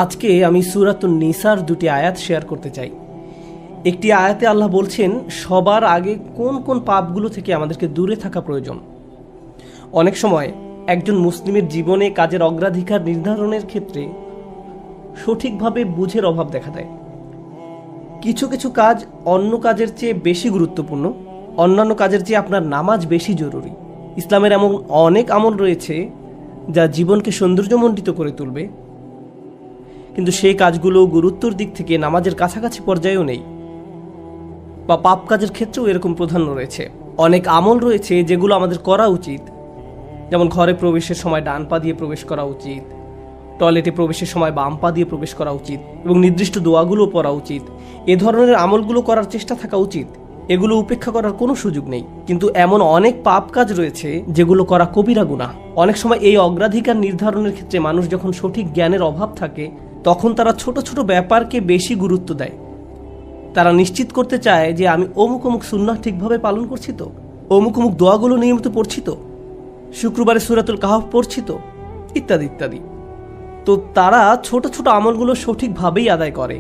আজকে আমি সূরাতুন নিসার দুটি আয়াত শেয়ার করতে চাই। একটি আয়াতে আল্লাহ বলছেন সবার আগে কোন কোন পাপগুলো থেকে আমাদেরকে দূরে থাকা প্রয়োজন। অনেক সময় একজন মুসলিমের জীবনে কাজের অগ্রাধিকার নির্ধারণের ক্ষেত্রে সঠিকভাবে বুঝের অভাব দেখা দেয়। কিছু কিছু কাজ অন্য কাজের চেয়ে বেশি গুরুত্বপূর্ণ, অন্যান্য কাজের চেয়ে আপনার নামাজ বেশি জরুরি। ইসলামের এমন অনেক আমল রয়েছে যা জীবনকে সৌন্দর্যমণ্ডিত করে তুলবে, কিন্তু সেই কাজগুলো গুরুত্বর দিক থেকে নামাজের কাছাকাছি পর্যায়েও নেই, বা পাপ কাজের ক্ষেত্রেও এরকম প্রাধান্য রয়েছে। অনেক আমল রয়েছে যেগুলো আমাদের করা উচিত, যেমন ঘরে প্রবেশের সময় ডান পা দিয়ে প্রবেশ করা উচিত, টয়লেটে প্রবেশের সময় বাম পা দিয়ে প্রবেশ করা উচিত, এবং নির্দিষ্ট দোয়াগুলো পড়া উচিত। এ ধরনের আমলগুলো করার চেষ্টা থাকা উচিত, এগুলো উপেক্ষা করার কোনো সুযোগ নেই। কিন্তু এমন অনেক পাপ কাজ রয়েছে যেগুলো করা কবিরা গুনাহ। অনেক সময় এই অগ্রাধিকার নির্ধারণের ক্ষেত্রে মানুষ যখন সঠিক জ্ঞানের অভাব থাকে তখন তারা ছোট ছোট ব্যাপারকে বেশি গুরুত্ব দেয়। তারা নিশ্চিত করতে চায় যে আমি অমুক অমুক সুন্নাহ ঠিকভাবে পালন করছি তো, অমুক অমুক দোয়াগুলো নিয়মিত পড়ছি তো, শুক্রবারে সূরাতুল কাহফ পড়ছি তো, ইত্যাদি ইত্যাদি। তো তারা ছোট ছোট আমলগুলো সঠিকভাবেই আদায় করে,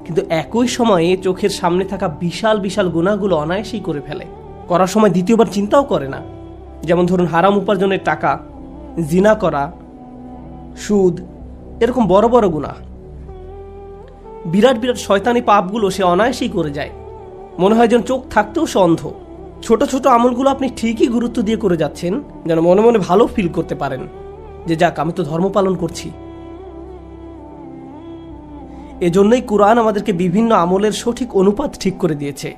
কিন্তু একই সময়ে চোখের সামনে থাকা বিশাল বিশাল গুনাহগুলো অনায়াসেই করে ফেলে। করার সময় দ্বিতীয়বার চিন্তাও করে না। যেমন ধরুন হারাম উপার্জনের টাকা, জিনা করা, সুদ, এরকম বড় বড় গুনাহ, বিরাট বিরাট শয়তানি পাপগুলো সে অনায়াসেই করে যায়। মনে হয় যেন চোখ থাকতেও সে অন্ধ। ছোট ছোট আমলগুলো আপনি ঠিকই গুরুত্ব দিয়ে করে যাচ্ছেন, যেন মনে মনে ভালো ফিল করতে পারেন যে যাক আমি তো ধর্ম পালন করছি। এজন্যই কুরআন আমাদেরকে বিভিন্ন আমলের সঠিক অনুপাত ঠিক করে দিয়েছে।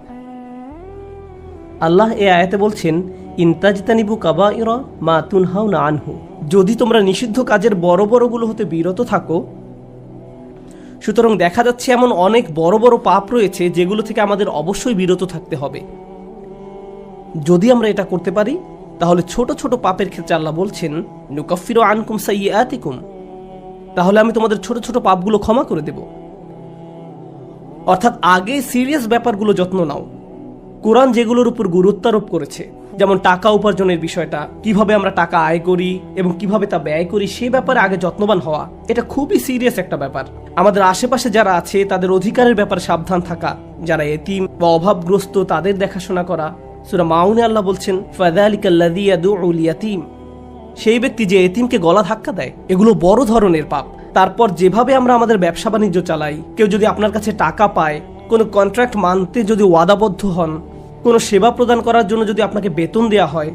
আল্লাহ এই আয়াতে বলছেন, ইনতাজতানিবু কাবাইরা মা তুনহাউনা আনহু, যদি তোমরা নিষিদ্ধ কাজের বড় বড়গুলো হতে বিরত থাকো। সুতরাং দেখা যাচ্ছে এমন অনেক বড় বড় পাপ রয়েছে যেগুলো থেকে আমাদের অবশ্যই বিরত থাকতে হবে। যদি আমরা এটা করতে পারি তাহলে ছোট ছোট পাপের ক্ষেত্রে আল্লাহ বলছেন নুকাফিরু আনকুম সাইয়্যাতিকুম, তাহলে আমি তোমাদের ছোট ছোট পাপগুলো ক্ষমা করে দেব। অর্থাৎ আগে সিরিয়াস ব্যাপারগুলো যত্ন নাও। কোরআন যেগুলোর উপর গুরুত্ব আরোপ করেছে, যেমন টাকা উপার্জনের বিষয়টা, কিভাবে আমরা টাকা আয় করি এবং কিভাবে তা ব্যয় করি, সে ব্যাপারে আগে যত্নবান হওয়া, এটা খুবই সিরিয়াস একটা ব্যাপার। আমাদের আশেপাশে যারা আছে তাদের অধিকারের ব্যাপারে সাবধান থাকা, যারা এতিম বা অভাবগ্রস্ত তাদের দেখাশোনা করা। সূরা মাউনে আল্লাহ বলছেন ফাযালিকাল্লাযী ইয়াদউল ইয়াতীম, সেই ব্যক্তি যে এতিমকে গলা ধাক্কা দেয়। এগুলো বড় ধরনের পাপ। তারপর যেভাবে আমরা আমাদের ব্যবসা বাণিজ্য চালাই, কেউ যদি আপনার কাছে টাকা পায়, কোনো কন্ট্রাক্ট মানতে যদি ওয়াদাবদ্ধ হন, কোনো সেবা প্রদান করার জন্য যদি আপনাকে বেতন দেয়া হয়,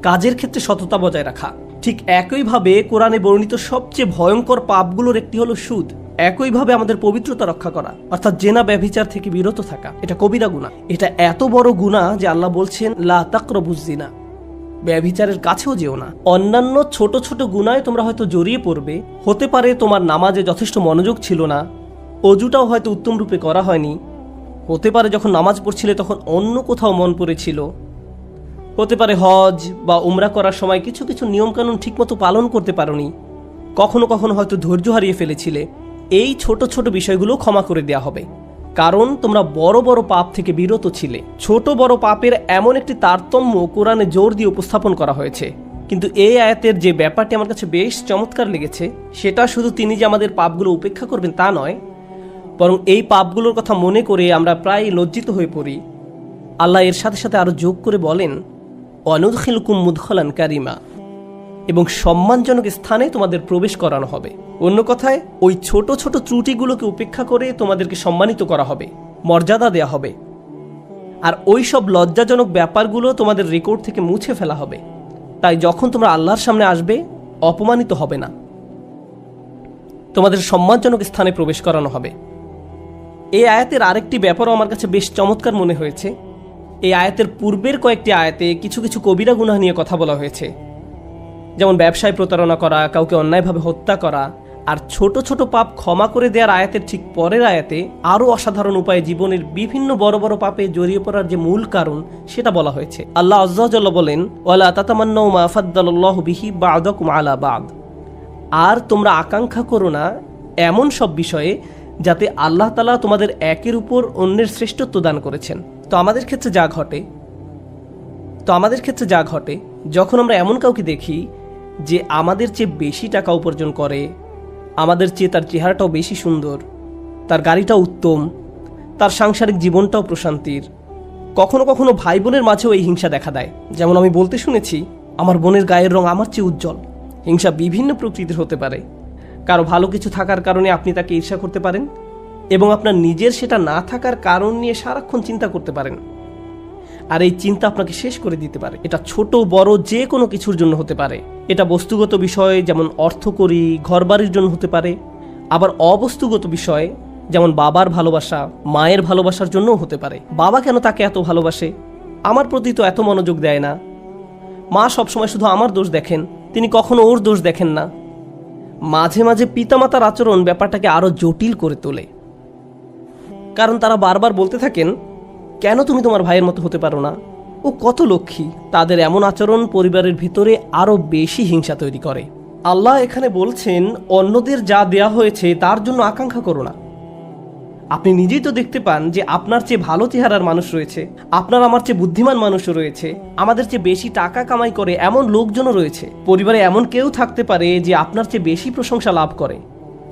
কাজের ক্ষেত্রে সততা বজায় রাখা। ঠিক একইভাবে কোরআনে বর্ণিত সবচেয়ে ভয়ঙ্কর পাপগুলোর একটি হলো সুদ। একইভাবে আমাদের পবিত্রতা রক্ষা করা, অর্থাৎ জেনা ব্যভিচার থেকে বিরত থাকা, এটা কবিরা গুনাহ। এটা এত বড় গুনাহ যে আল্লাহ বলছেন লা তাকরাবুজ জিনা, ব্যভিচারের কাছেও যেও না। অন্যান্য ছোট ছোট গুনাহে তোমরা হয়তো জড়িয়ে পড়বে। হতে পারে তোমার নামাজে যথেষ্ট মনোযোগ ছিল না, অজুটাও হয়তো উত্তম রূপে করা হয়নি। হতে পারে যখন নামাজ পড়ছিলে তখন অন্য কোথাও মন পড়েছিল। হতে পারে হজ বা উমরা করার সময় কিছু কিছু নিয়মকানুন ঠিকমতো পালন করতে পারোনি। কখনো কখনো হয়তো ধৈর্য হারিয়ে ফেলেছিলে। এই ছোট ছোট বিষয়গুলো ক্ষমা করে দেওয়া হবে, কারণ তোমরা বড় বড় পাপ থেকে বিরত ছিলে। ছোট বড় পাপের এমন একটি তারতম্য কোরআনে জোর দিয়ে উপস্থাপন করা হয়েছে। কিন্তু এই আয়াতের যে ব্যাপারটি আমার কাছে বেশ চমৎকার লেগেছে, সেটা শুধু তিনি যে আমাদের পাপগুলো উপেক্ষা করবেন তা নয়, বরং এই পাপগুলোর কথা মনে করে আমরা প্রায় লজ্জিত হয়ে পড়ি। আল্লাহ এর সাথে সাথে আরো যোগ করে বলেন ওয়ানুদখিলুকুম মুদখালান কারিমা, এবং সম্মানজনক স্থানে তোমাদের প্রবেশ করানো হবে। অন্য কথায় ওই ছোট ছোট ত্রুটিগুলোকে উপেক্ষা করে তোমাদেরকে সম্মানিত করা হবে, মর্যাদা দেয়া হবে। আর ওই সব লজ্জাজনক ব্যাপারগুলো তোমাদের রেকর্ড থেকে মুছে ফেলা হবে। তাই যখন তোমরা আল্লাহর সামনে আসবে অপমানিত হবে না, তোমাদের সম্মানজনক স্থানে প্রবেশ করানো হবে। এই আয়াতের আরেকটি ব্যাপারও আমার কাছে বেশ চমৎকার মনে হয়েছে। এই আয়াতের পূর্বের কয়েকটি আয়াতে কিছু কিছু কবিরা গুনাহ নিয়ে কথা বলা হয়েছে, যেমন ব্যবসায় প্রতারণা করা, কাউকে অন্যায়ভাবে হত্যা করা। আর ছোট ছোট পাপ ক্ষমা করে দেওয়ার আয়াতের ঠিক পরের আয়াতে আরও অসাধারণ উপায়ে জীবনের বিভিন্ন বড় বড় পাপে জড়িয়ে পড়ার যে মূল কারণ সেটা বলা হয়েছে। আল্লাহ আযজা ওয়া জাল্লা বলেন ওয়ালা তাতামান্নাউ মা ফাদ্দালাল্লাহু বিহি বা'দাকুম আলা বা'দ, আর তোমরা আকাঙ্ক্ষা করো না এমন সব বিষয়ে যাতে আল্লাহ তাআলা তোমাদের একের উপর অন্যের শ্রেষ্ঠত্ব দান করেছেন। তো আমাদের ক্ষেত্রে যা ঘটে যখন আমরা এমন কাউকে দেখি যে আমাদের চেয়ে বেশি টাকা উপার্জন করে, আমাদের চেয়ে তার চেহারাটাও বেশি সুন্দর, তার গাড়িটাও উত্তম, তার সাংসারিক জীবনটাও প্রশান্তির। কখনো কখনো ভাই বোনের মাঝেও এই হিংসা দেখা দেয়। যেমন আমি বলতে শুনেছি, আমার বোনের গায়ের রং আমার চেয়ে উজ্জ্বল। হিংসা বিভিন্ন প্রকৃতির হতে পারে। কারো ভালো কিছু থাকার কারণে আপনি তাকে ঈর্ষা করতে পারেন, এবং আপনার নিজের সেটা না থাকার কারণ নিয়ে সারাক্ষণ চিন্তা করতে পারেন। আর এই চিন্তা আপনাকে শেষ করে দিতে পারে। এটা ছোট বড় যে কোনো কিছুর জন্য হতে পারে। এটা বস্তুগত বিষয়, যেমন অর্থকড়ি, ঘরবাড়ির জন্য হতে পারে। আবার অবস্তুগত বিষয়, যেমন বাবার ভালোবাসা, মায়ের ভালোবাসার জন্যও হতে পারে। বাবা কেন তাকে এত ভালোবাসে, আমার প্রতি তো এত মনোযোগ দেয় না। মা সবসময় শুধু আমার দোষ দেখেন, তিনি কখনো ওর দোষ দেখেন না। মাঝে মাঝে পিতামাতার আচরণ ব্যাপারটাকে আরো জটিল করে তোলে, কারণ তারা বারবার বলতে থাকেন, কেন তুমি তোমার ভাইয়ের মতো হতে পারো না, ও কত লক্ষ্মী। তাদের এমন আচরণ পরিবারের ভিতরে আরো বেশি হিংসা তৈরি করে। আল্লাহ এখানে বলছেন, অন্যদের যা দেয়া হয়েছে তার জন্য আকাঙ্ক্ষা করো না। আপনি নিজেই তো দেখতে পান যে আপনার চেয়ে ভালো চেহারার মানুষ রয়েছে, আপনার আমার চেয়ে বুদ্ধিমান মানুষও রয়েছে, আমাদের চেয়ে বেশি টাকা কামাই করে এমন লোকজনও রয়েছে। পরিবারে এমন কেউ থাকতে পারে যে আপনার চেয়ে বেশি প্রশংসা লাভ করে।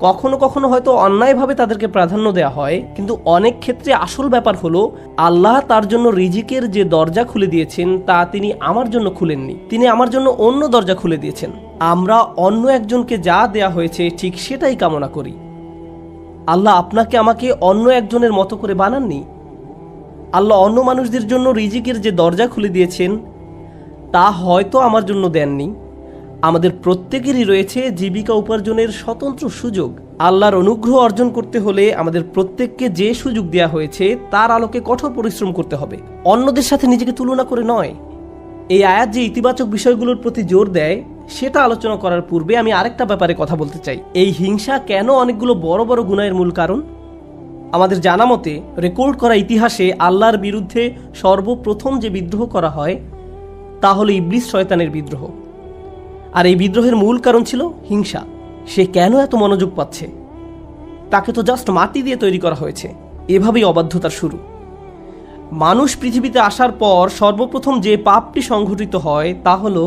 কখনো কখনো হয়তো অন্যায়ভাবে তাদেরকে প্রাধান্য দেওয়া হয়, কিন্তু অনেক ক্ষেত্রে আসল ব্যাপার হলো, আল্লাহ তার জন্য রিজিকের যে দরজা খুলে দিয়েছেন তা তিনি আমার জন্য খুলেননি, তিনি আমার জন্য অন্য দরজা খুলে দিয়েছেন। আমরা অন্য একজনকে যা দেয়া হয়েছে ঠিক সেটাই কামনা করি। আল্লাহ আপনাকে আমাকে অন্য একজনের মতো করে বানাননি। আল্লাহ অন্য মানুষদের জন্য রিজিকের যে দরজা খুলে দিয়েছেন তা হয়তো আমার জন্য দেননি। আমাদের প্রত্যেকেরই রয়েছে জীবিকা উপার্জনের স্বতন্ত্র সুযোগ। আল্লাহর অনুগ্রহ অর্জন করতে হলে আমাদের প্রত্যেককে যে সুযোগ দেওয়া হয়েছে তার আলোকে কঠোর পরিশ্রম করতে হবে, অন্যদের সাথে নিজেকে তুলনা করে নয়। এই আয়াত যে ইতিবাচক বিষয়গুলোর প্রতি জোর দেয় সেটা আলোচনা করার পূর্বে আমি আরেকটা ব্যাপারে কথা বলতে চাই। এই হিংসা কেন অনেকগুলো বড় বড় গুনাহের মূল কারণ? আমাদের জানা মতে রেকর্ড করা ইতিহাসে আল্লাহর বিরুদ্ধে সর্বপ্রথম যে বিদ্রোহ করা হয় তা হলো ইবলিস শয়তানের বিদ্রোহ। আর এই বিদ্রোহের মূল কারণ ছিল হিংসা। সে কেন এত মনোযোগ পাচ্ছে? তাকে তো জাস্ট মাটি দিয়ে তৈরি করা হয়েছে। এভাবেই অবাধ্যতার শুরু। মানুষ পৃথিবীতে আসার পর সর্বপ্রথম যে পাপটি সংঘটিত হয় তা হলো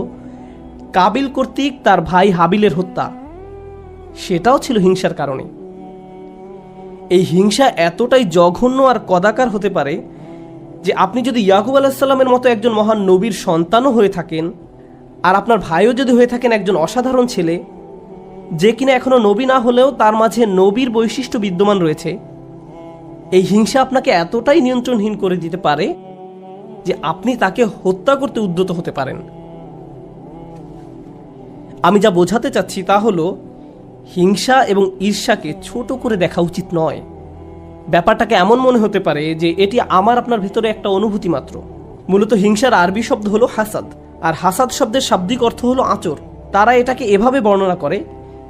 কাবিল কর্তৃক তার ভাই হাবিলের হত্যা। সেটাও ছিল হিংসার কারণে। এই হিংসা এতটাই জঘন্য আর কদাকার হতে পারে যে আপনি যদি ইয়াকুব আলাইহিসসালামের মতো একজন মহান নবীর সন্তানও হয়ে থাকেন, আর আপনার ভাইও যদি হয়ে থাকেন একজন অসাধারণ ছেলে, যে কিনা এখনো নবী না হলেও তার মাঝে নবীর বৈশিষ্ট্য বিদ্যমান রয়েছে, এই হিংসা আপনাকে এতটাই নিয়ন্ত্রণহীন করে দিতে পারে যে আপনি তাকে হত্যা করতে উদ্যত হতে পারেন। আমি যা বোঝাতে চাচ্ছি তা হলো, হিংসা এবং ঈর্ষাকে ছোট করে দেখা উচিত নয়। ব্যাপারটাকে এমন মনে হতে পারে যে এটি আমার আপনার ভিতরে একটা অনুভূতি মাত্র। মূলত হিংসার আরবি শব্দ হলো হাসাদ, আর হাসাদ শব্দের শাব্দিক অর্থ হলো আঁচড়। তারা এটাকে এভাবে বর্ণনা করে,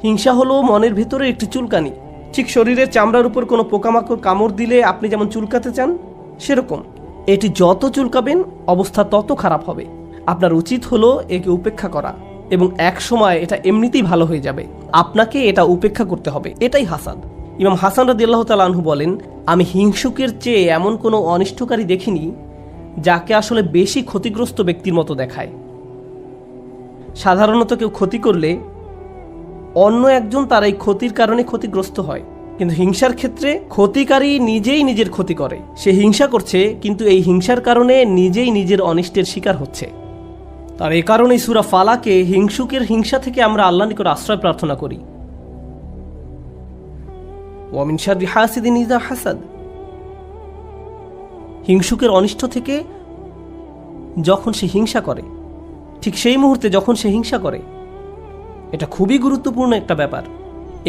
হিংসা হলো মনের ভিতরে একটি চুলকানি। ঠিক শরীরের চামড়ার উপর কোনো পোকামাকড় কামড় দিলে আপনি যেমন চুলকাতে চান, সেরকম এটি যত চুলকাবেন অবস্থা তত খারাপ হবে। আপনার উচিত হলো একে উপেক্ষা করা, এবং এক সময় এটা এমনিতেই ভালো হয়ে যাবে। আপনাকে এটা উপেক্ষা করতে হবে, এটাই হাসাদ। ইমাম হাসান রাদিয়াল্লাহু তাআলা আনহু বলেন, আমি হিংসুকের চেয়ে এমন কোনো অনিষ্টকারী দেখিনি যাকে আসলে বেশি ক্ষতিগ্রস্ত ব্যক্তির মতো দেখায়। সাধারণত কেউ ক্ষতি করলে অন্য একজন তার এই ক্ষতির কারণে ক্ষতিগ্রস্ত হয়, কিন্তু হিংসার ক্ষেত্রে ক্ষতিকারী নিজেই নিজের ক্ষতি করে। সে হিংসা করছে, কিন্তু এই হিংসার কারণে নিজেই নিজের অনিষ্টের শিকার হচ্ছে। আর এ কারণেই সূরা ফালাকে হিংসুকের হিংসা থেকে আমরা আল্লাহর নিকট আশ্রয় প্রার্থনা করি। ওয়া মিন শাররি হাসিদিন ইযা হাসাদ। হিংসুকের অনিষ্ট থেকে যখন সে হিংসা করে, ঠিক সেই মুহূর্তে যখন সে হিংসা করে, এটা খুবই গুরুত্বপূর্ণ একটা ব্যাপার।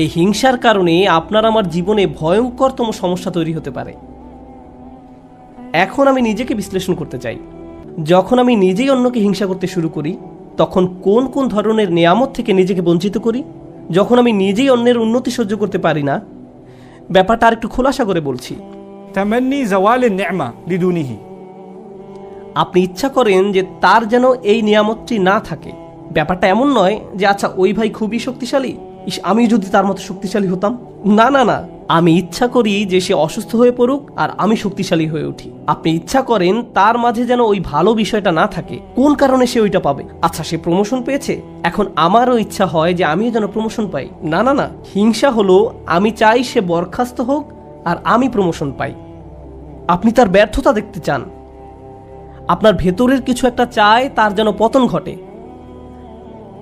এই হিংসার কারণে আপনার আমার জীবনে ভয়ঙ্করতম সমস্যা তৈরি হতে পারে। এখন আমি নিজেকে বিশ্লেষণ করতে চাই। যখন আমি নিজেই অন্যকে হিংসা করতে শুরু করি, তখন কোন কোন ধরনের নিয়ামত থেকে নিজেকে বঞ্চিত করি? যখন আমি নিজেই অন্যের উন্নতি সহ্য করতে পারি না, ব্যাপারটা আর একটু খোলাসা করে বলছি। তামান্নি জাওয়ালিন নি'মা লিদুনিহি। আপনি ইচ্ছা করেন যে তার যেন এই নিয়ামতটি না থাকে। ব্যাপারটা এমন নয় যে আচ্ছা ওই ভাই খুবই শক্তিশালী, আমি যদি তার মতো শক্তিশালী হতাম। না না না, আমি ইচ্ছা করি যে সে অসুস্থ হয়ে পড়ুক আর আমি শক্তিশালী হয়ে উঠি। আপনি ইচ্ছা করেন তার মাঝে যেন ওই ভালো বিষয়টা না থাকে। কোন কারণে সে ওইটা পাবে? আচ্ছা, সে প্রমোশন পেয়েছে, এখন আমারও ইচ্ছা হয় যে আমিও যেন প্রমোশন পাই। না না না, হিংসা হলো আমি চাই সে বরখাস্ত হোক আর আমি প্রমোশন পাই। আপনি তার ব্যর্থতা দেখতে চান, আপনার ভেতরের কিছু একটা চায় তার যেন পতন ঘটে।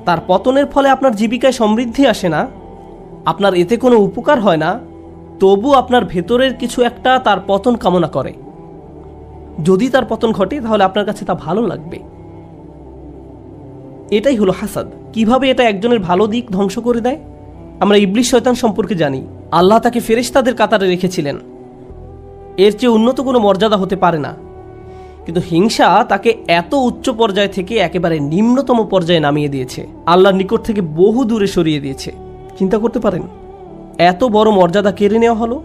তার পতনের ফলে আপনার জীবিকায় সমৃদ্ধি আসে না, আপনার এতে কোনো উপকার হয় না, তবু আপনার ভেতরের কিছু একটা তার পতন কামনা করে। যদি তার পতন ঘটে তাহলে আপনার কাছে তা ভালো লাগবে। এটাই হলো হাসাদ। কিভাবে এটা একজনের ভালো দিক ধ্বংস করে দেয়? আমরা ইবলিস শয়তান সম্পর্কে জানি। আল্লাহ তাকে ফেরেশতাদের কাতারে রেখেছিলেন, এর চেয়ে উন্নত কোনো মর্যাদা হতে পারে না। কিন্তু হিংসা তাকে এত উচ্চ পর্যায় থেকে একেবারে নিম্নতম পর্যায়ে নামিয়ে দিয়েছে, আল্লাহর নিকট থেকে বহু দূরে সরিয়ে দিয়েছে। চিন্তা করতে পারেন, এত বড় মর্যাদা কেড়ে নেওয়া হলো,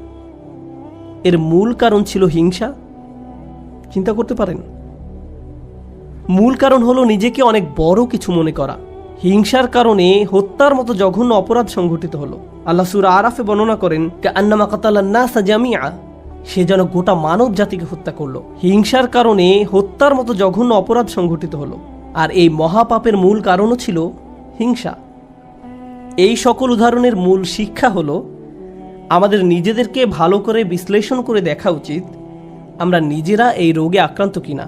এর মূল কারণ ছিল হিংসা। চিন্তা করতে পারেন, মূল কারণ হলো নিজেকে অনেক বড় কিছু মনে করা। হিংসার কারণে হত্যার মতো জঘন্য অপরাধ সংঘটিত হলো। আল্লাহ সূরা আরাফে বর্ণনা করেন, কাআন্নামা কাতালান নাসা জামিআ, সে যেন গোটা মানব জাতিকে হত্যা করলো। হিংসার কারণে হত্যার মতো জঘন্য অপরাধ সংঘটিত হলো, আর এই মহাপাপের মূল কারণও ছিল হিংসা। এই সকল উদাহরণের মূল শিক্ষা হলো আমাদের নিজেদেরকে ভালো করে বিশ্লেষণ করে দেখা উচিত আমরা নিজেরা এই রোগে আক্রান্ত কিনা।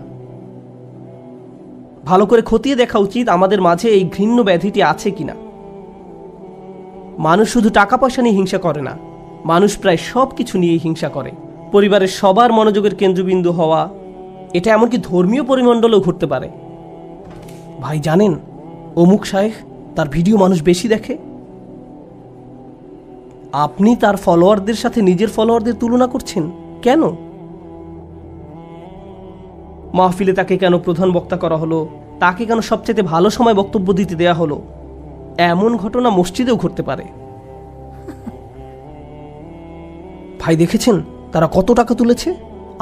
ভালো করে খতিয়ে দেখা উচিত আমাদের মাঝে এই ঘৃণ্য ব্যাধিটি আছে কিনা। মানুষ শুধু টাকা পয়সা নিয়ে হিংসা করে না, মানুষ প্রায় সব কিছু নিয়ে হিংসা করে। পরিবারের সবার মনোযোগের কেন্দ্রবিন্দু হওয়া, এটা এমনকি ধর্মীয় পরিমণ্ডলেও ঘটতে পারে। ভাই জানেন, অমুক শায়েখ, তার ভিডিও মানুষ বেশি দেখে। আপনি তার ফলোয়ারদের সাথে নিজের ফলোয়ারদের তুলনা করছেন কেন? মাহফিলে তাকে কেন প্রধান বক্তা করা হলো, তাকে কেন সবচেয়ে ভালো সময় বক্তব্য দিতে দেয়া হলো? এমন ঘটনা মসজিদেও ঘটতে পারে। ভাই দেখেছেন তারা কত টাকা তুলেছে,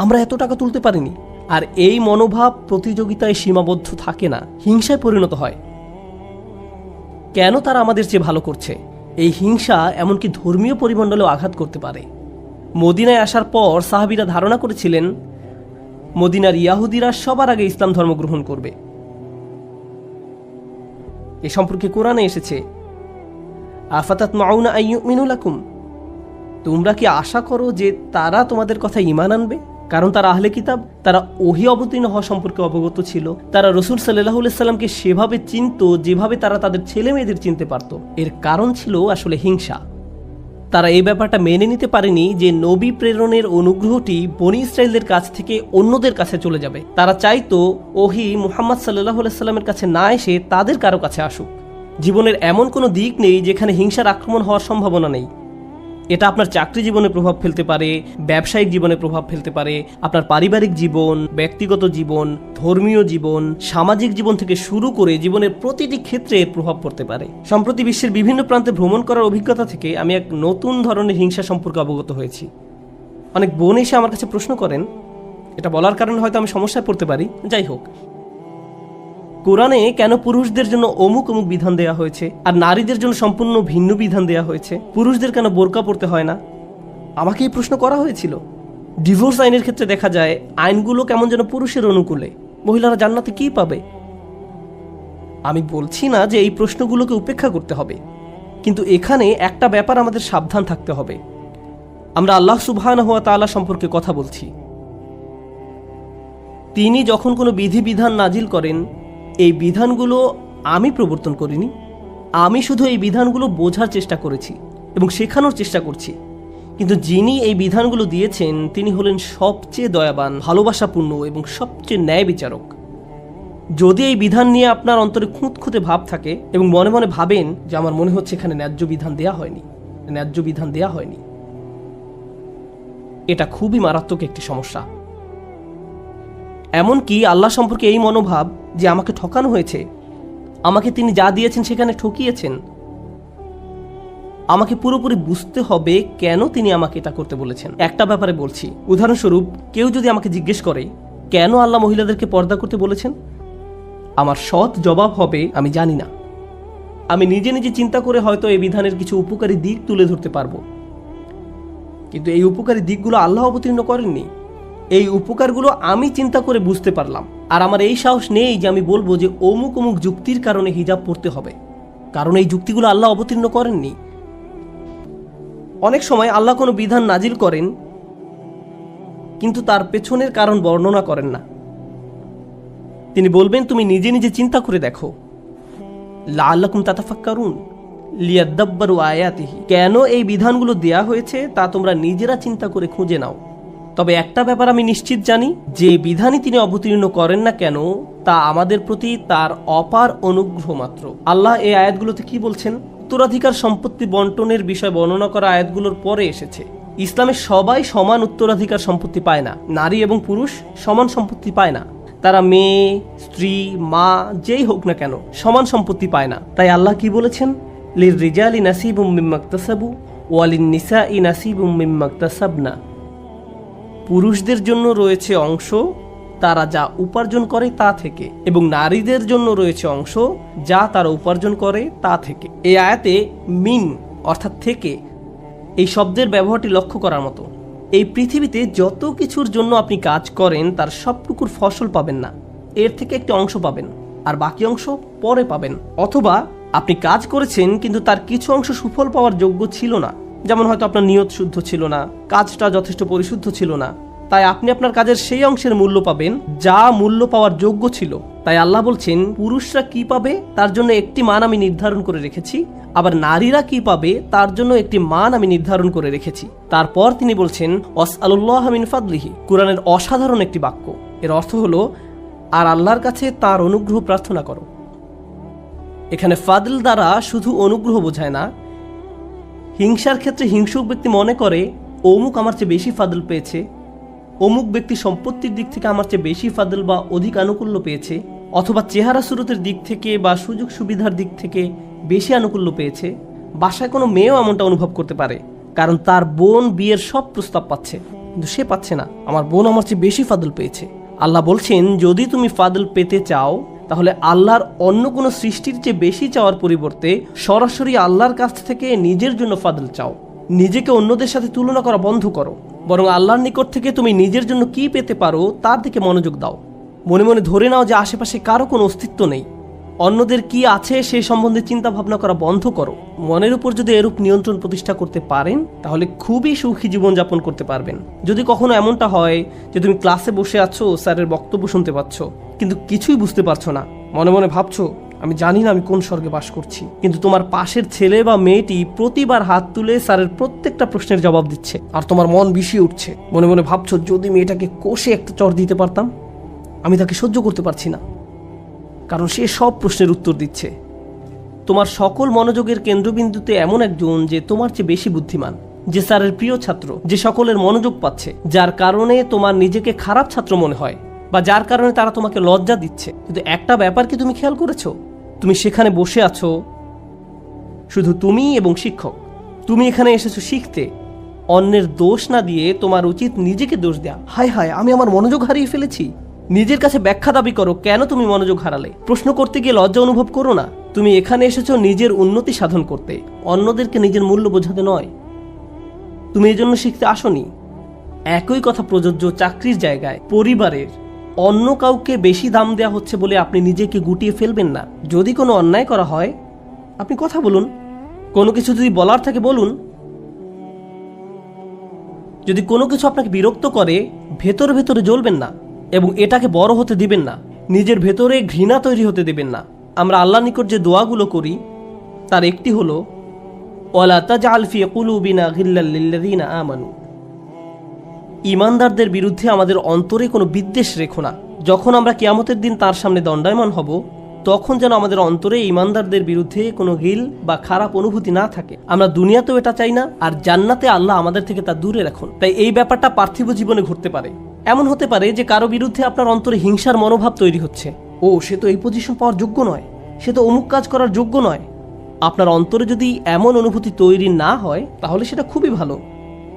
আমরা এত টাকা তুলতে পারিনি। আর এই মনোভাব প্রতিযোগিতায় সীমাবদ্ধ থাকে না, হিংসায় পরিণত হয়। কেন তারা আমাদের চেয়ে ভালো করছে? এই হিংসা এমনকি ধর্মীয় পরিমণ্ডলেও আঘাত করতে পারে। মদিনায় আসার পর সাহাবীরা ধারণা করেছিলেন মদিনার ইয়াহুদিরা সবার আগে ইসলাম ধর্ম গ্রহণ করবে। এ সম্পর্কে কোরআনে এসেছে, আফাতাতমাউনা আইয়ুমিনু লাকুম, তোমরা কি আশা করো যে তারা তোমাদের কথা ঈমান আনবে? কারণ তারা আহলে কিতাব, তারা ওহী অবতীর্ণ হওয়া সম্পর্কে অবগত ছিল। তারা রাসূল সাল্লাল্লাহু আলাইহি সাল্লামকে সেভাবে চিনতো যেভাবে তারা তাদের ছেলে মেয়েদের চিনতে পারত। এর কারণ ছিল আসলে হিংসা। তারা এই ব্যাপারটা মেনে নিতে পারেনি যে নবী প্রেরণের অনুগ্রহটি বনী ইসরায়েলদের কাছ থেকে অন্যদের কাছে চলে যাবে। তারা চাইতো ওহী মুহাম্মদ সাল্লাল্লাহু আলাইহি সাল্লামের কাছে না এসে তাদের কারো কাছে আসুক। জীবনের এমন কোনো দিক নেই যেখানে হিংসার আক্রমণ হওয়ার সম্ভাবনা নেই। এটা আপনার চাকরি জীবনে প্রভাব ফেলতে পারে, ব্যবসায়িক জীবনে প্রভাব ফেলতে পারে, আপনার পারিবারিক জীবন, ব্যক্তিগত জীবন, ধর্মীয় জীবন, সামাজিক জীবন থেকে শুরু করে জীবনের প্রতিটি ক্ষেত্রে এর প্রভাব পড়তে পারে। সম্প্রতি বিশ্বের বিভিন্ন প্রান্তে ভ্রমণ করার অভিজ্ঞতা থেকে আমি এক নতুন ধরনের হিংসা সম্পর্কে অবগত হয়েছি। অনেক বোন এসে আমার কাছে প্রশ্ন করেন, এটা বলার কারণে হয়তো আমি সমস্যায় পড়তে পারি, যাই হোক, কোরআনে কেন পুরুষদের জন্য অমুক অমুক বিধান দেয়া হয়েছে আর নারীদের জন্য সম্পূর্ণ ভিন্ন বিধান দেয়া হয়েছে? পুরুষদের কেন বোরকা পরতে হয় না? আমাকে এই প্রশ্ন করা হয়েছিল। ডিভোর্স আইনের ক্ষেত্রে দেখা যায় আইনগুলো কেমন যেন পুরুষের অনুকূলে। মহিলারা জান্নাতে কি পাবে? আমি বলছি না যে এই প্রশ্নগুলোকে উপেক্ষা করতে হবে, কিন্তু এখানে একটা ব্যাপার আমাদের সাবধান থাকতে হবে। আমরা আল্লাহ সুবহানাহু ওয়া তাআলা সম্পর্কে কথা বলছি। তিনি যখন কোনো বিধিবিধান নাজিল করেন, এই বিধানগুলো আমি প্রবর্তন করিনি, আমি শুধু এই বিধানগুলো বোঝার চেষ্টা করেছি এবং শেখানোর চেষ্টা করছি। কিন্তু যিনি এই বিধানগুলো দিয়েছেন তিনি হলেন সবচেয়ে দয়াবান, ভালোবাসাপূর্ণ এবং সবচেয়ে ন্যায় বিচারক। যদি এই বিধান নিয়ে আপনার অন্তরে খুঁতখুঁতে ভাব থাকে এবং মনে মনে ভাবেন যে আমার মনে হচ্ছে এখানে ন্যায্য বিধান দেয়া হয়নি, এটা খুবই মারাত্মক একটি সমস্যা। এমনকি আল্লাহ সম্পর্কে এই মনোভাব যে আমাকে ঠকানো হয়েছে, আমাকে তিনি যা দিয়েছেন সেখানে ঠকিয়েছেন, আমাকে পুরোপুরি বুঝতে হবে কেন তিনি আমাকে এটা করতে বলেছেন। একটা ব্যাপারে বলছি, উদাহরণস্বরূপ কেউ যদি আমাকে জিজ্ঞেস করে কেন আল্লাহ মহিলাদেরকে পর্দা করতে বলেছেন, আমার সৎ জবাব হবে আমি জানি না। আমি নিজে নিজে চিন্তা করে হয়তো এই বিধানের কিছু উপকারী দিক তুলে ধরতে পারবো, কিন্তু এই উপকারী দিকগুলো আল্লাহ অবতীর্ণ করেননি। এই উপকারগুলো আমি চিন্তা করে বুঝতে পারলাম, আর আমার এই সাহস নেই যে আমি বলবো যে অমুক অমুক যুক্তির কারণে হিজাব পড়তে হবে, কারণ এই যুক্তিগুলো আল্লাহ অবতীর্ণ করেননি। অনেক সময় আল্লাহ কোনো বিধান নাজিল করেন কিন্তু তার পেছনের কারণ বর্ণনা করেন না। তিনি বলবেন তুমি নিজে নিজে চিন্তা করে দেখো, লাআল্লাকুম তাতাফাক্কারুন লিয়াদাব্বারু আয়াতিহি, কেন এই বিধানগুলো দেয়া হয়েছে তা তোমরা নিজেরা চিন্তা করে খুঁজে নাও। তবে একটা ব্যাপার আমি নিশ্চিত জানি, যে বিধানই তিনি অবতীর্ণ করেন না কেন তা আমাদের প্রতি তার অপার অনুগ্রহ মাত্র। আল্লাহ এই আয়াতগুলোতে কি বলছেন? উত্তরাধিকার সম্পত্তি বন্টনের বিষয় বর্ণনা করা আয়াতগুলোর পরে এসেছে। ইসলামে সবাই সমান উত্তরাধিকার সম্পত্তি পায় না, নারী এবং পুরুষ সমান সম্পত্তি পায় না। তারা মেয়ে, স্ত্রী, মা যেই হোক না কেন সমান সম্পত্তি পায় না। তাই আল্লাহ কি বলেছেন? লিররিজালি নাসিবুম মিম্মা ইকতাসাবু ওয়া লিন-নিসাই নাসিবুম মিম্মা ইকতাসাবনা, পুরুষদের জন্য রয়েছে অংশ তারা যা উপার্জন করে তা থেকে, এবং নারীদের জন্য রয়েছে অংশ যা তারা উপার্জন করে তা থেকে। এই আয়াতে মিন অর্থাৎ থেকে এই শব্দের ব্যবহারটি লক্ষ্য করার মতো। এই পৃথিবীতে যত কিছুর জন্য আপনি কাজ করেন তার সবটুকুর ফসল পাবেন না, এর থেকে একটি অংশ পাবেন আর বাকি অংশ পরে পাবেন। অথবা আপনি কাজ করেছেন কিন্তু তার কিছু অংশ সুফল পাওয়ার যোগ্য ছিল না, যেমন হয়তো আপনার নিয়ত শুদ্ধ ছিল না, কাজটা যথেষ্ট পরিশুদ্ধ ছিল না, তাই আপনি আপনার কাজের সেই অংশের মূল্য পাবেন যা মূল্য পাওয়ার যোগ্য ছিল। তাই আল্লাহ বলছেন পুরুষরা কি পাবে তার জন্য একটি মান আমি নির্ধারণ করে রেখেছি, আবার নারীরা কি পাবে তার জন্য একটি মান আমি নির্ধারণ করে রেখেছি। তারপর তিনি বলছেন ওয়াসআলুল্লাহ মিন ফাদলিহি, কুরআনের অসাধারণ একটি বাক্য। এর অর্থ হলো আর আল্লাহর কাছে তার অনুগ্রহ প্রার্থনা করো। এখানে ফাদল দ্বারা শুধু অনুগ্রহ বোঝায় না। হিংসার ক্ষেত্রে হিংসুক ব্যক্তি মনে করে অমুক আমার চেয়ে বেশি ফাদল পেয়েছে, অমুক ব্যক্তি সম্পত্তির দিক থেকে আমার চেয়ে বেশি ফাদল বা অধিক আনুকূল্য পেয়েছে, অথবা চেহারা সুরতের দিক থেকে বা সুযোগ সুবিধার দিক থেকে বেশি আনুকূল্য পেয়েছে। বাসায় কোনো মেয়েও এমনটা অনুভব করতে পারে, কারণ তার বোন বিয়ের সব প্রস্তাব পাচ্ছে কিন্তু সে পাচ্ছে না, আমার বোন আমার চেয়ে বেশি ফাদল পেয়েছে। আল্লাহ বলছেন যদি তুমি ফাদল পেতে চাও তাহলে আল্লাহর অন্য কোনো সৃষ্টির চেয়ে বেশি চাওয়ার পরিবর্তে সরাসরি আল্লাহর কাছ থেকে নিজের জন্য ফাদল চাও। নিজেকে অন্যদের সাথে তুলনা করা বন্ধ করো, বরং আল্লাহর নিকট থেকে তুমি নিজের জন্য কি পেতে পারো তার দিকে মনোযোগ দাও। মনে মনে ধরে নাও যে আশেপাশে কারো কোনো অস্তিত্ব নেই, অন্যদের কি আছে সে সম্বন্ধে চিন্তা ভাবনা করা বন্ধ করো। মনের উপর যদি এরূপ নিয়ন্ত্রণ প্রতিষ্ঠা করতে পারেন তাহলে খুবই সুখী জীবনযাপন করতে পারবেন। যদি কখনো এমনটা হয় যে তুমি ক্লাসে বসে আছো, স্যারের বক্তব্য শুনতে পাচ্ছ কিন্তু কিছুই বুঝতে পারছো না, মনে মনে ভাবছো আমি জানি না আমি কোন স্বর্গে বাস করছি, কিন্তু তোমার পাশের ছেলে বা মেয়েটি প্রতিবার হাত তুলে স্যারের প্রত্যেকটা প্রশ্নের জবাব দিচ্ছে আর তোমার মন বিষিয়ে উঠছে। মনে মনে ভাবছো যদি মেয়েটাকে কষে একটা চর দিতে পারতাম, আমি তাকে সহ্য করতে পারছি না, কারণ সে সব প্রশ্নের উত্তর দিচ্ছে। তোমার সকল মনোযোগের কেন্দ্রবিন্দুতে এমন একজন যে তোমার চেয়ে বেশি বুদ্ধিমান, যে স্যারের প্রিয় ছাত্র, যে সকলের মনোযোগ পাচ্ছে, যার কারণে তোমার নিজেকে খারাপ ছাত্র মনে হয় বা যার কারণে তারা তোমাকে লজ্জা দিচ্ছে। কিন্তু একটা ব্যাপার কি তুমি খেয়াল করেছো? তুমি সেখানে বসে আছো শুধু তুমি এবং শিক্ষক। তুমি এখানে এসেছো শিখতে, অন্যের দোষ না দিয়ে তোমার উচিত নিজেকে দোষ দেয়া। হায় হায় আমি আমার মনোযোগ হারিয়ে ফেলেছি। নিজের কাছে ব্যাখ্যা দাবি করো কেন তুমি মনোযোগ হারালে। প্রশ্ন করতে গিয়ে লজ্জা অনুভব করো না। তুমি এখানে এসেছো নিজের উন্নতি সাধন করতে, অন্যদেরকে নিজের মূল্য বোঝাতে নয়। তুমি এই জন্য শিখতে আসনি। একই কথা প্রযোজ্য চাকরির জায়গায়, পরিবারের। অন্য কাউকে বেশি দাম দেওয়া হচ্ছে বলে আপনি নিজেকে গুটিয়ে ফেলবেন না। যদি কোনো অন্যায় করা হয় আপনি কথা বলুন, কোনো কিছু যদি বলার থাকে বলুন। যদি কোনো কিছু আপনাকে বিরক্ত করে ভেতরে ভেতরে জ্বলবেন না এবং এটাকে বড় হতে দিবেন না, নিজের ভেতরে ঘৃণা তৈরি হতে দিবেন না। আমরা আল্লাহর নিকট যে দোয়াগুলো করি তার একটি হলো ওয়ালা তাজআল ফি কুলুবিনা গিল্লাল লিল্লাযিনা আমানু, ঈমানদারদের বিরুদ্ধে আমাদের অন্তরে কোনো বিদ্বেষ রেখো না। যখন আমরা কিয়ামতের দিন তার সামনে দণ্ডায়মান হব তখন যেন আমাদের অন্তরে ঈমানদারদের বিরুদ্ধে কোনো গিল বা খারাপ অনুভূতি না থাকে। আমরা দুনিয়াতেও এটা চাই না, আর জান্নাতে আল্লাহ আমাদের থেকে তা দূরে রাখুন। তাই এই ব্যাপারটা পার্থিব জীবনে ঘটতে পারে। এমন হতে পারে যে কারো বিরুদ্ধে আপনার অন্তরে হিংসার মনোভাব তৈরি হচ্ছে, ও সে তো এই পজিশন পাওয়ার যোগ্য নয়, সে তো অমুক কাজ করার যোগ্য নয়। আপনার অন্তরে যদি এমন অনুভূতি তৈরি না হয় তাহলে সেটা খুবই ভালো।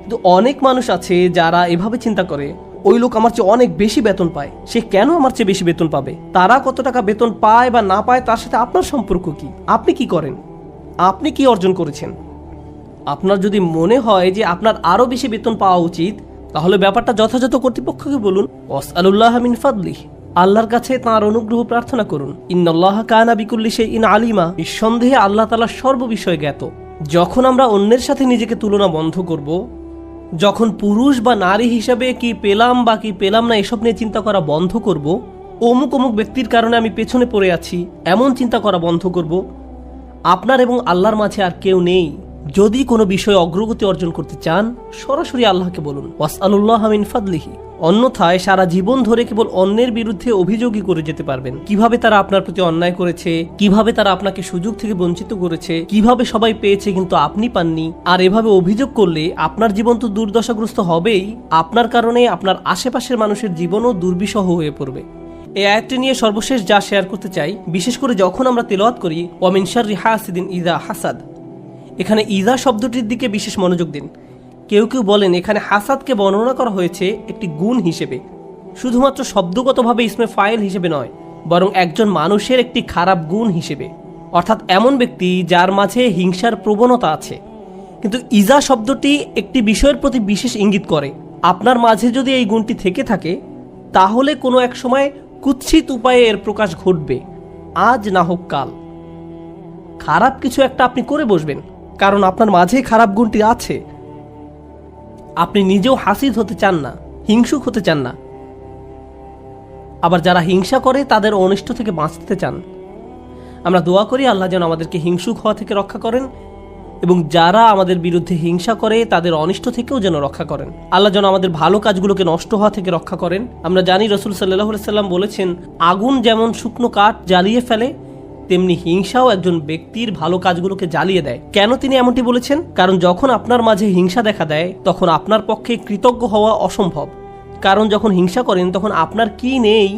কিন্তু অনেক মানুষ আছে যারা এভাবে চিন্তা করে ওই লোক আমার চেয়ে অনেক বেশি বেতন পায়, সে কেন আমার চেয়ে বেশি বেতন পাবে? তারা কত টাকা বেতন পায় বা না পায় তার সাথে আপনার সম্পর্ক কি? আপনি কি করেন? আপনি কি অর্জন করেছেন? আপনার যদি মনে হয় যে আপনার আরও বেশি বেতন পাওয়া উচিত, তাহলে ব্যাপারটা যথাযথ কর্তৃপক্ষকে বলুন। ওয়াসআলুল্লাহ মিন ফাদলিহ, আল্লাহর কাছে তাঁর অনুগ্রহ প্রার্থনা করুন। ইন্নাল্লাহা কানা বিকুল্লি শাইইন আলিমা, নিঃসন্দেহে আল্লাহ তাআলা সর্ববিষয়ে জ্ঞাত। যখন আমরা অন্যের সাথে নিজেকে তুলনা বন্ধ করব, যখন পুরুষ বা নারী হিসাবে কি পেলাম বা কি পেলাম না এসব নিয়ে চিন্তা করা বন্ধ করব, অমুক অমুক ব্যক্তির কারণে আমি পেছনে পড়ে আছি এমন চিন্তা করা বন্ধ করব, আপনার এবং আল্লাহর মাঝে আর কেউ নেই। যদি কোনো বিষয়ে অগ্রগতি অর্জন করতে চান, সরাসরি আল্লাহকে বলুন ওয়াসআলুল্লাহ মিন ফাদলিহি। অন্যথায় সারা জীবন ধরে কেবল অন্যের বিরুদ্ধে অভিযোগই করে যেতে পারবেন। কিভাবে তারা আপনার প্রতি অন্যায় করেছে, কিভাবে তারা আপনাকে সুযোগ থেকে বঞ্চিত করেছে, কিভাবে সবাই পেয়েছে কিন্তু আপনি পাননি। আর এভাবে অভিযোগ করলে আপনার জীবন তো দুর্দশাগ্রস্ত হবেই, আপনার কারণে আপনার আশেপাশের মানুষের জীবনও দুর্বিষহ হয়ে পড়বে। এই আয়াতটি নিয়ে সর্বশেষ যা শেয়ার করতে চাই, বিশেষ করে যখন আমরা তেলাওয়াত করি ওয়া মিন শাররি হাসিদিন ইযা হাসাদ, এখানে ইযা শব্দটির দিকে বিশেষ মনোযোগ দিন। কেউ কেউ বলেন এখানে হাসাদকে বর্ণনা করা হয়েছে একটি গুণ হিসেবে, শুধুমাত্র শব্দগতভাবে ইসমে ফাইল হিসেবে নয়, বরং একজন মানুষের একটি খারাপ গুণ হিসেবে, অর্থাৎ এমন ব্যক্তি যার মাঝে হিংসার প্রবণতা আছে। কিন্তু ইজা শব্দটি একটি বিষয়ের প্রতি বিশেষ ইঙ্গিত করে। আপনার মাঝে যদি এই গুণটি থেকে থাকে, তাহলে কোনো এক সময় কুৎসিত উপায়ে এর প্রকাশ ঘটবে, আজ না হোক কাল। খারাপ কিছু একটা আপনি করে বসবেন, কারণ আপনার মাঝে খারাপ গুণটি আছে। আপনি নিজেও হাসিদ হতে চান না, হিংসুক হতে চান না। আবার যারা হিংসা করে তাদের অনিষ্ট থেকে বাঁচতে চান। আমরা দোয়া করি আল্লাহ যেন আমাদেরকে হিংসুক হওয়া থেকে রক্ষা করেন, এবং যারা আমাদের বিরুদ্ধে হিংসা করে তাদের অনিষ্ট থেকেও যেন রক্ষা করেন। আল্লাহ যেন আমাদের ভালো কাজগুলোকে নষ্ট হওয়া থেকে রক্ষা করেন। আমরা জানি রাসূল সাল্লাল্লাহু আলাইহি সাল্লাম বলেছেন, আগুন যেমন শুকনো কাঠ জ্বালিয়ে ফেলে, তেমনি হিংসাও একজন ব্যক্তির ভালো কাজগুলোকে জ্বালিয়ে দেয়। কেন তিনি এমনটি বলেছেন? কারণ যখন আপনার মাঝে হিংসা দেখা দেয়, তখন আপনার পক্ষে কৃতজ্ঞ হওয়া অসম্ভব। কারণ যখন হিংসা করেন তখন আপনার কি নেই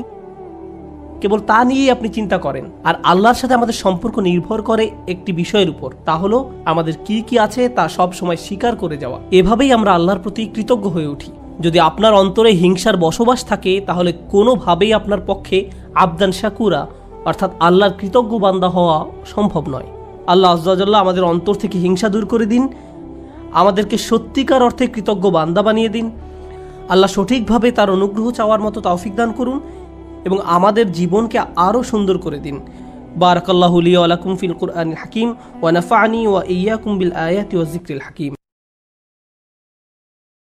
কেবল তা নিয়েই আপনি চিন্তা করেন। আর আল্লাহর সাথে আমাদের সম্পর্ক নির্ভর করে একটি বিষয়ের উপর, তা হলো আমাদের কি কি আছে তা সব সময় স্বীকার করে যাওয়া। এভাবেই আমরা আল্লাহর প্রতি কৃতজ্ঞ হয়ে উঠি। যদি আপনার অন্তরে হিংসার বসবাস থাকে, তাহলে কোনোভাবেই আপনার পক্ষে আবদান শাকুরা অর্থাৎ আল্লাহর কৃতজ্ঞ বান্দা হওয়া সম্ভব নয়। আল্লাহ আযজা ওয়া জাল্লা আমাদের অন্তর থেকে হিংসা দূর করে দিন, আমাদেরকে সত্যিকার অর্থে কৃতজ্ঞ বান্দা বানিয়ে দিন। আল্লাহ সঠিকভাবে তার অনুগ্রহ চাওয়ার মতো তৌফিক দান করুন এবং আমাদের জীবনকে আরও সুন্দর করে দিন। বারাকাল্লাহু লি ওয়া লাকুম ফিল কুরআনিল হাকিম ওয়া নাফা'নি ওয়া ইয়্যাকুম বিল আয়াতি ওয়াজ যিকরিল হাকিম।